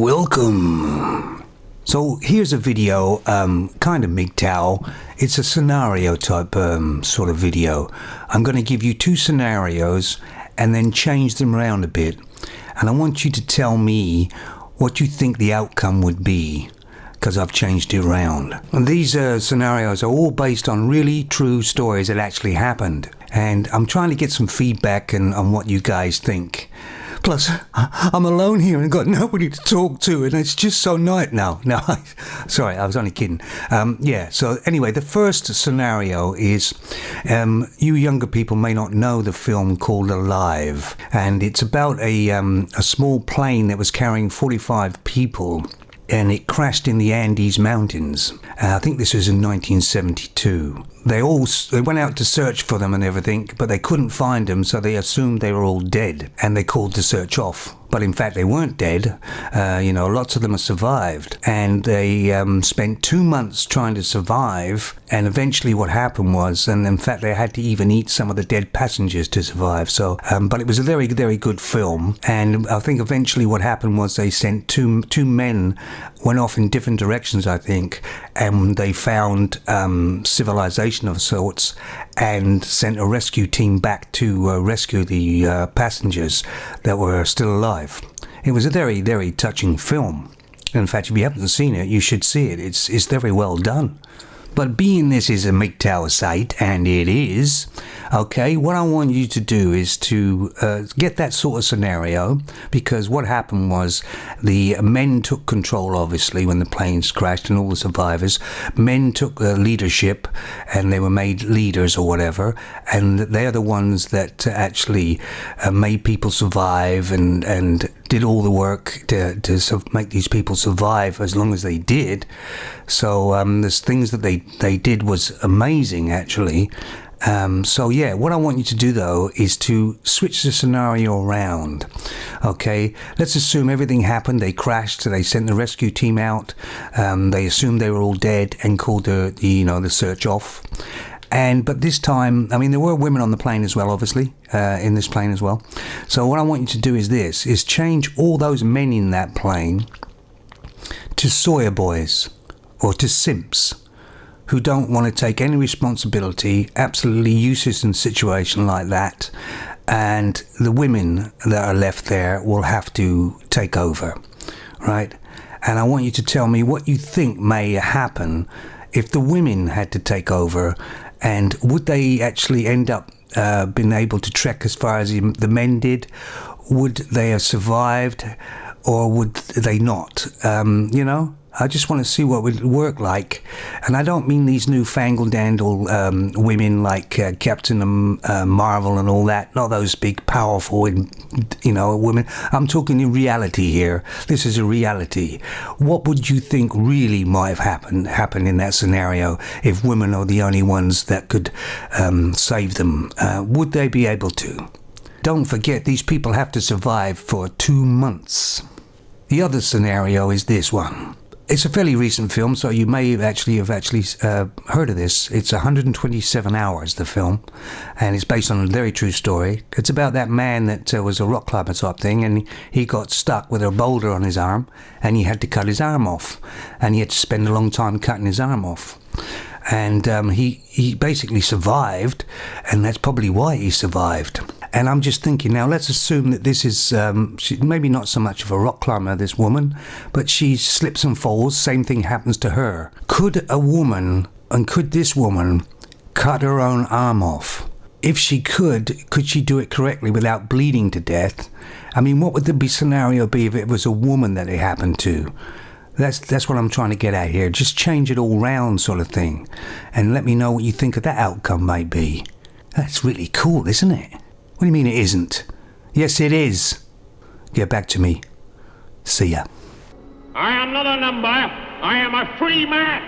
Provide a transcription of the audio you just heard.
Welcome. So here's a video, kind of MGTOW. It's a scenario type sort of video. I'm going to give you two scenarios and then change them around a bit. And I want you to tell me what you think the outcome would be, because I've changed it around. And these scenarios are all based on really true stories that actually happened. And I'm trying to get some feedback on what you guys think. Plus, I'm alone here and got nobody to talk to, and it's just so night now. No, sorry, I was only kidding. Yeah, so anyway, the first scenario is, you younger people may not know the film called Alive, and it's about a small plane that was carrying 45 people, and it crashed in the Andes Mountains. I think this was in 1972. They went out to search for them and everything, but they couldn't find them, so they assumed they were all dead, and they called the search off. But in fact, they weren't dead. Lots of them have survived, and they spent 2 months trying to survive. And eventually, what happened was, and in fact, they had to even eat some of the dead passengers to survive. So, but it was a very, very good film. And I think eventually, what happened was they sent two men, went off in different directions, I think, and they found civilization of sorts, and sent a rescue team back to rescue the passengers that were still alive. It was a very, very touching film. In fact, if you haven't seen it, you should see it. It's very well done. But being this is a MGTOW site, and it is, okay, what I want you to do is to get that sort of scenario, because what happened was the men took control, obviously, when the planes crashed, and all the survivors. Men took leadership, and they were made leaders or whatever, and they're the ones that actually made people survive and did all the work to make these people survive as long as they did. So there's things that they did was amazing, actually. So yeah, what I want you to do though is to switch the scenario around. Okay, let's assume everything happened. They crashed, so they sent the rescue team out. They assumed they were all dead and called the search off. But this time, I mean, there were women on the plane as well, obviously, in this plane as well. So what I want you to do is change all those men in that plane to Sawyer boys or to simps who don't want to take any responsibility, absolutely useless in a situation like that. And the women that are left there will have to take over, right? And I want you to tell me what you think may happen if the women had to take over. And would they actually end up being able to trek as far as the men did? Would they have survived, or would they not? I just want to see what would work like. And I don't mean these newfangled women like Captain Marvel and all that. Not those big, powerful, women. I'm talking in reality here. This is a reality. What would you think really might have happened in that scenario if women are the only ones that could save them? Would they be able to? Don't forget, these people have to survive for 2 months. The other scenario is this one. It's a fairly recent film, so you may have actually heard of this. It's 127 hours, the film, and it's based on a very true story. It's about that man that was a rock climber type thing, and he got stuck with a boulder on his arm, and he had to cut his arm off, and he had to spend a long time cutting his arm off. And he basically survived, and that's probably why he survived. And I'm just thinking, now let's assume that this is, she's maybe not so much of a rock climber, this woman, but she slips and falls, same thing happens to her. Could this woman cut her own arm off? If she could she do it correctly without bleeding to death? I mean, what would the scenario be if it was a woman that it happened to? That's what I'm trying to get at here. Just change it all round sort of thing. And let me know what you think of that outcome might be. That's really cool, isn't it? What do you mean it isn't? Yes, it is. Get back to me. See ya. I am not a number. I am a free man.